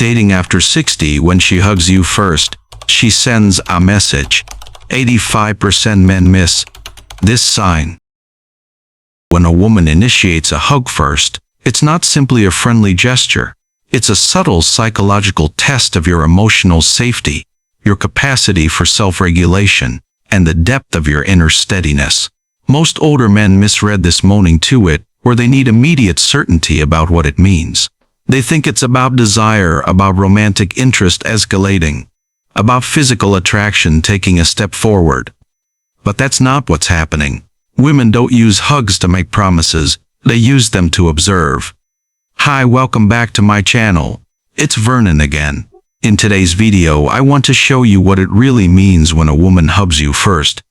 Dating after 60. When she hugs you first, she sends a message. 85% men miss this sign. When a woman initiates a hug first, it's not simply a friendly gesture. It's a subtle psychological test of your emotional safety, your capacity for self-regulation, and the depth of your inner steadiness. Most older men misread this moaning to it, or they need immediate certainty about what it means. They think it's about desire, about romantic interest escalating, about physical attraction taking a step forward. But that's not what's happening. Women don't use hugs to make promises, they use them to observe. Hi, welcome back to my channel. It's Vernon again. In today's video, I want to show you what it really means when a woman hugs you first.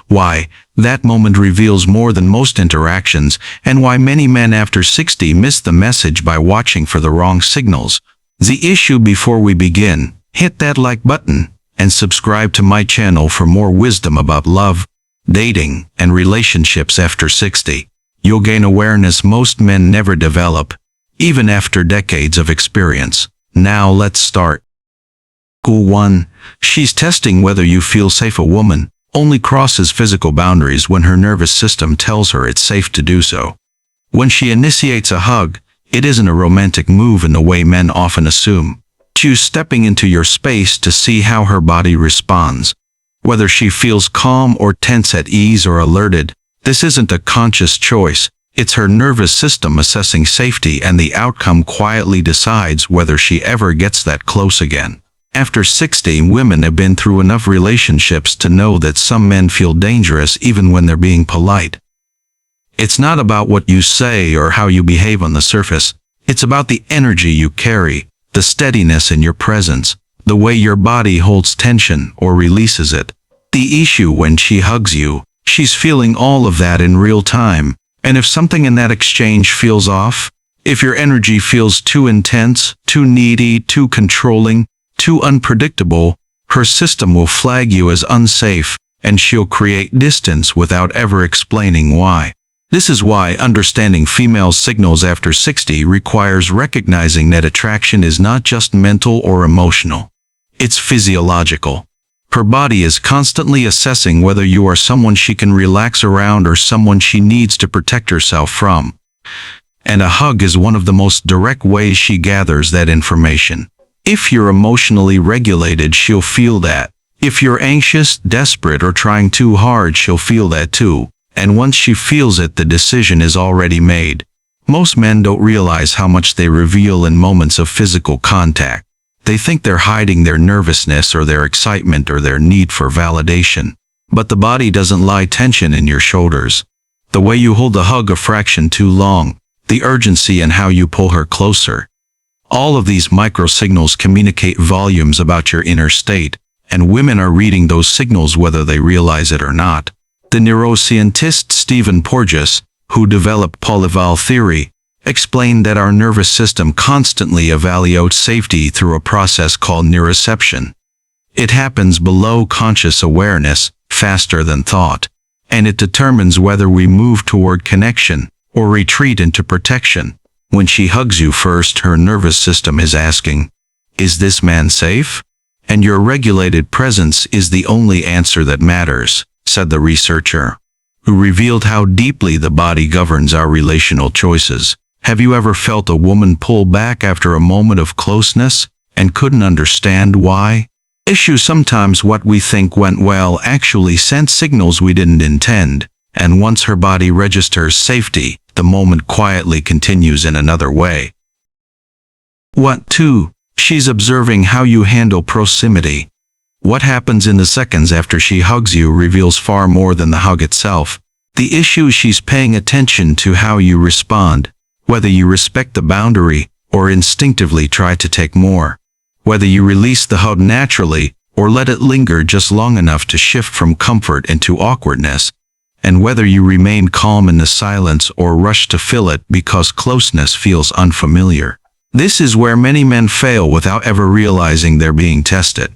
Why that moment reveals more than most interactions, and why many men after 60 miss the message by watching for the wrong signals. The issue before we begin, hit that like button, and subscribe to my channel for more wisdom about love, dating, and relationships after 60. You'll gain awareness most men never develop, even after decades of experience. Now let's start. Rule 1. She's testing whether you feel safe. A woman only crosses physical boundaries when her nervous system tells her it's safe to do so. When she initiates a hug, it isn't a romantic move in the way men often assume. She's stepping into your space to see how her body responds. Whether she feels calm or tense, at ease or alerted, this isn't a conscious choice. It's her nervous system assessing safety, and the outcome quietly decides whether she ever gets that close again. After 60, women have been through enough relationships to know that some men feel dangerous even when they're being polite. It's not about what you say or how you behave on the surface. It's about the energy you carry, the steadiness in your presence, the way your body holds tension or releases it. The issue: when she hugs you, she's feeling all of that in real time. And if something in that exchange feels off, if your energy feels too intense, too needy, too controlling, too unpredictable, her system will flag you as unsafe, and she'll create distance without ever explaining why. This is why understanding female signals after 60 requires recognizing that attraction is not just mental or emotional. It's physiological. Her body is constantly assessing whether you are someone she can relax around or someone she needs to protect herself from. And a hug is one of the most direct ways she gathers that information. If you're emotionally regulated, she'll feel that. If you're anxious, desperate, or trying too hard, she'll feel that too. And once she feels it, the decision is already made. Most men don't realize how much they reveal in moments of physical contact. They think they're hiding their nervousness or their excitement or their need for validation. But the body doesn't lie. Tension in your shoulders, the way you hold the hug a fraction too long, the urgency and how you pull her closer. All of these micro signals communicate volumes about your inner state, and women are reading those signals whether they realize it or not. The neuroscientist Stephen Porges, who developed polyvagal theory, explained that our nervous system constantly evaluates safety through a process called neuroception. It happens below conscious awareness, faster than thought, and it determines whether we move toward connection or retreat into protection. When she hugs you first, her nervous system is asking, "Is this man safe?" And your regulated presence is the only answer that matters, said the researcher, who revealed how deeply the body governs our relational choices. Have you ever felt a woman pull back after a moment of closeness and couldn't understand why? Sometimes what we think went well actually sent signals we didn't intend, and once her body registers safety, the moment quietly continues in another way. 2. She's observing how you handle proximity. What happens in the seconds after she hugs you reveals far more than the hug itself. The issue: she's paying attention to how you respond, whether you respect the boundary or instinctively try to take more, whether you release the hug naturally or let it linger just long enough to shift from comfort into awkwardness, and whether you remain calm in the silence or rush to fill it because closeness feels unfamiliar. This is where many men fail without ever realizing they're being tested.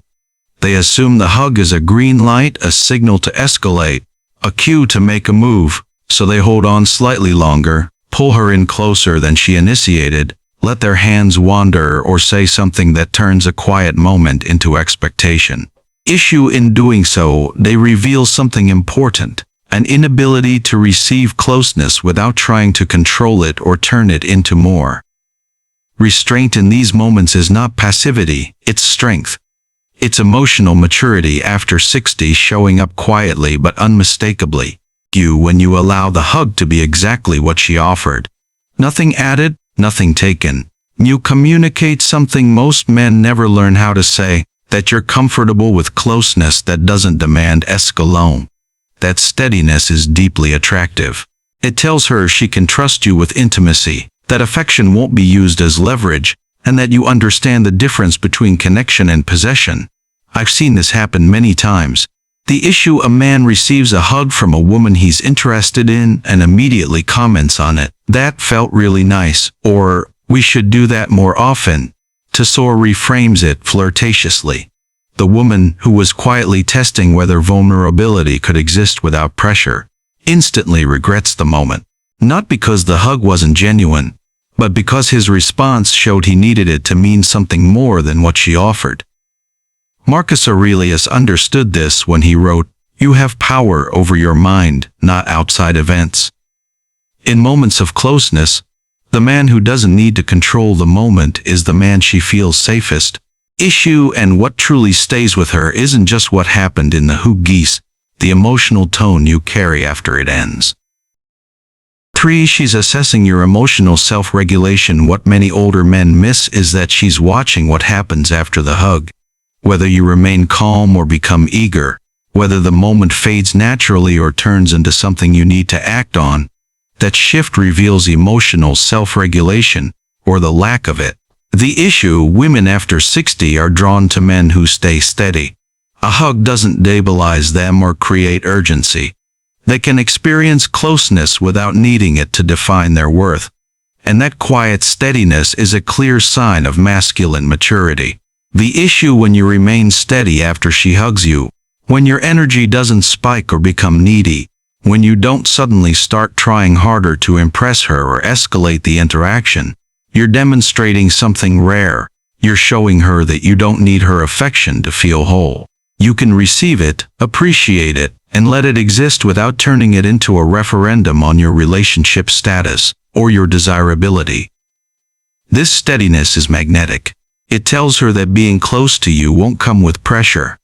They assume the hug is a green light, a signal to escalate, a cue to make a move, so they hold on slightly longer, pull her in closer than she initiated, let their hands wander, or say something that turns a quiet moment into expectation. Issue in doing so, they reveal something important, an inability to receive closeness without trying to control it or turn it into more. Restraint in these moments is not passivity, it's strength. It's emotional maturity after 60 showing up quietly but unmistakably. When you allow the hug to be exactly what she offered. Nothing added, nothing taken. You communicate something most men never learn how to say, that you're comfortable with closeness that doesn't demand escalation. That steadiness is deeply attractive. It tells her she can trust you with intimacy, that affection won't be used as leverage, and that you understand the difference between connection and possession. I've seen this happen many times. The issue: a man receives a hug from a woman he's interested in and immediately comments on it. That felt really nice, or we should do that more often. Tesor reframes it flirtatiously. The woman, who was quietly testing whether vulnerability could exist without pressure, instantly regrets the moment. Not because the hug wasn't genuine, but because his response showed he needed it to mean something more than what she offered. Marcus Aurelius understood this when he wrote, "You have power over your mind, not outside events." In moments of closeness, the man who doesn't need to control the moment is the man she feels safest. Issue and what truly stays with her isn't just what happened in the huggies, the emotional tone you carry after it ends. 3. She's assessing your emotional self-regulation. What many older men miss is that she's watching what happens after the hug. Whether you remain calm or become eager, whether the moment fades naturally or turns into something you need to act on, that shift reveals emotional self-regulation, or the lack of it. The issue: women after 60 are drawn to men who stay steady. A hug doesn't destabilize them or create urgency. They can experience closeness without needing it to define their worth. And that quiet steadiness is a clear sign of masculine maturity. The issue: when you remain steady after she hugs you, when your energy doesn't spike or become needy, when you don't suddenly start trying harder to impress her or escalate the interaction, you're demonstrating something rare. You're showing her that you don't need her affection to feel whole. You can receive it, appreciate it, and let it exist without turning it into a referendum on your relationship status or your desirability. This steadiness is magnetic. It tells her that being close to you won't come with pressure,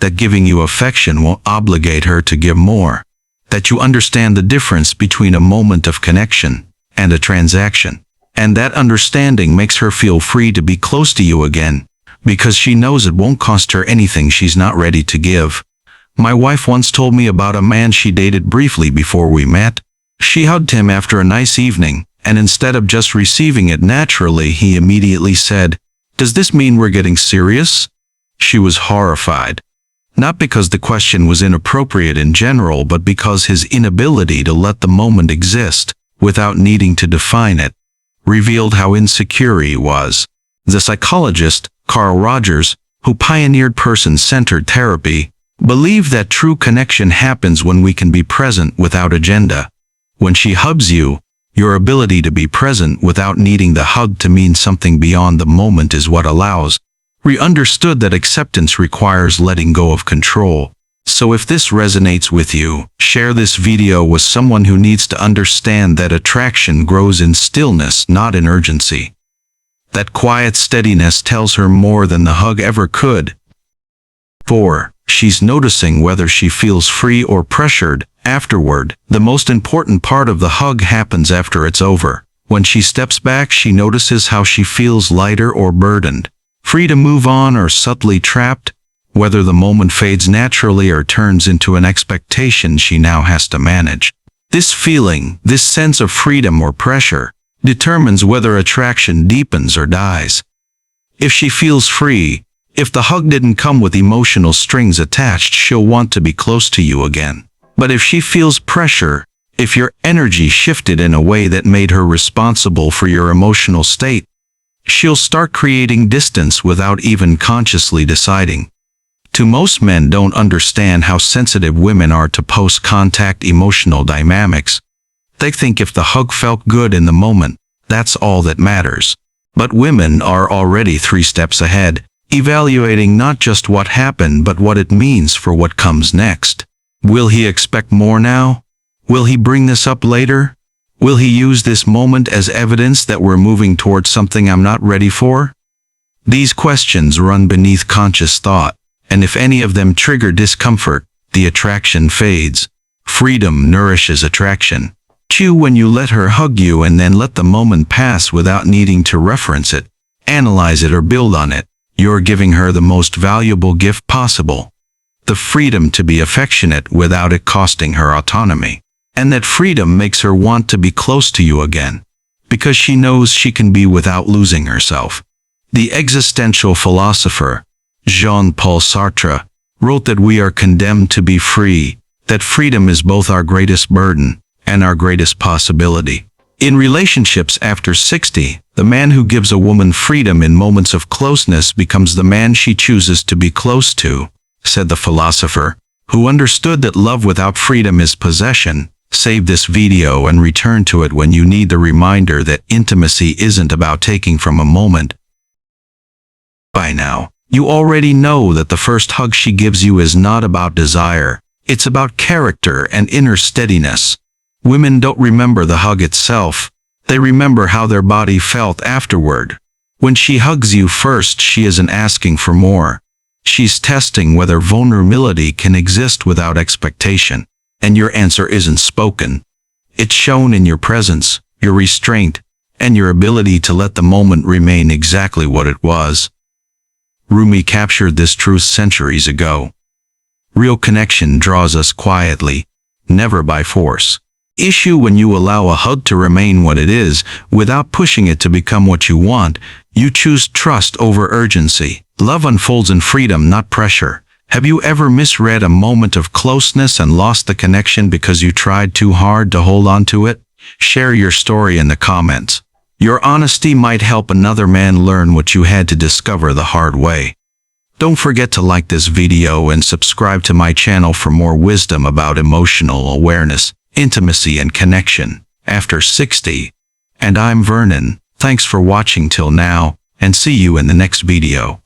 that giving you affection won't obligate her to give more, that you understand the difference between a moment of connection and a transaction, and that understanding makes her feel free to be close to you again, because she knows it won't cost her anything she's not ready to give. My wife once told me about a man she dated briefly before we met. She hugged him after a nice evening, and instead of just receiving it naturally, he immediately said, "Does this mean we're getting serious?" She was horrified. Not because the question was inappropriate in general, but because his inability to let the moment exist, without needing to define it, revealed how insecure he was. The psychologist, Carl Rogers, who pioneered person-centered therapy, believed that true connection happens when we can be present without agenda. When she hugs you, your ability to be present without needing the hug to mean something beyond the moment is what allows. We understood that acceptance requires letting go of control. So if this resonates with you, share this video with someone who needs to understand that attraction grows in stillness, not in urgency. That quiet steadiness tells her more than the hug ever could. 4. She's noticing whether she feels free or pressured afterward. The most important part of the hug happens after it's over. When she steps back, she notices how she feels lighter or burdened, free to move on or subtly trapped, whether the moment fades naturally or turns into an expectation she now has to manage. This feeling, this sense of freedom or pressure, determines whether attraction deepens or dies. If she feels free, if the hug didn't come with emotional strings attached, she'll want to be close to you again. But if she feels pressure, if your energy shifted in a way that made her responsible for your emotional state, she'll start creating distance without even consciously deciding. To most men don't understand how sensitive women are to post-contact emotional dynamics. They think if the hug felt good in the moment, that's all that matters. But women are already 3 steps ahead, evaluating not just what happened but what it means for what comes next. Will he expect more now? Will he bring this up later? Will he use this moment as evidence that we're moving towards something I'm not ready for? These questions run beneath conscious thought, and if any of them trigger discomfort, the attraction fades. Freedom nourishes attraction. Chew when you let her hug you and then let the moment pass without needing to reference it, analyze it or build on it. You're giving her the most valuable gift possible. The freedom to be affectionate without it costing her autonomy. And that freedom makes her want to be close to you again, because she knows she can be without losing herself. The existential philosopher, Jean-Paul Sartre, wrote that we are condemned to be free, that freedom is both our greatest burden and our greatest possibility. In relationships after 60, the man who gives a woman freedom in moments of closeness becomes the man she chooses to be close to, said the philosopher, who understood that love without freedom is possession. Save this video and return to it when you need the reminder that intimacy isn't about taking from a moment. By now, you already know that the first hug she gives you is not about desire. It's about character and inner steadiness. Women don't remember the hug itself. They remember how their body felt afterward. When she hugs you first, she isn't asking for more. She's testing whether vulnerability can exist without expectation. And your answer isn't spoken. It's shown in your presence, your restraint, and your ability to let the moment remain exactly what it was. Rumi captured this truth centuries ago. Real connection draws us quietly, never by force. Issue when you allow a hug to remain what it is, without pushing it to become what you want. You choose trust over urgency. Love unfolds in freedom, not pressure. Have you ever misread a moment of closeness and lost the connection because you tried too hard to hold on to it? Share your story in the comments. Your honesty might help another man learn what you had to discover the hard way. Don't forget to like this video and subscribe to my channel for more wisdom about emotional awareness, intimacy and connection after 60. And I'm Vernon. Thanks for watching till now, and see you in the next video.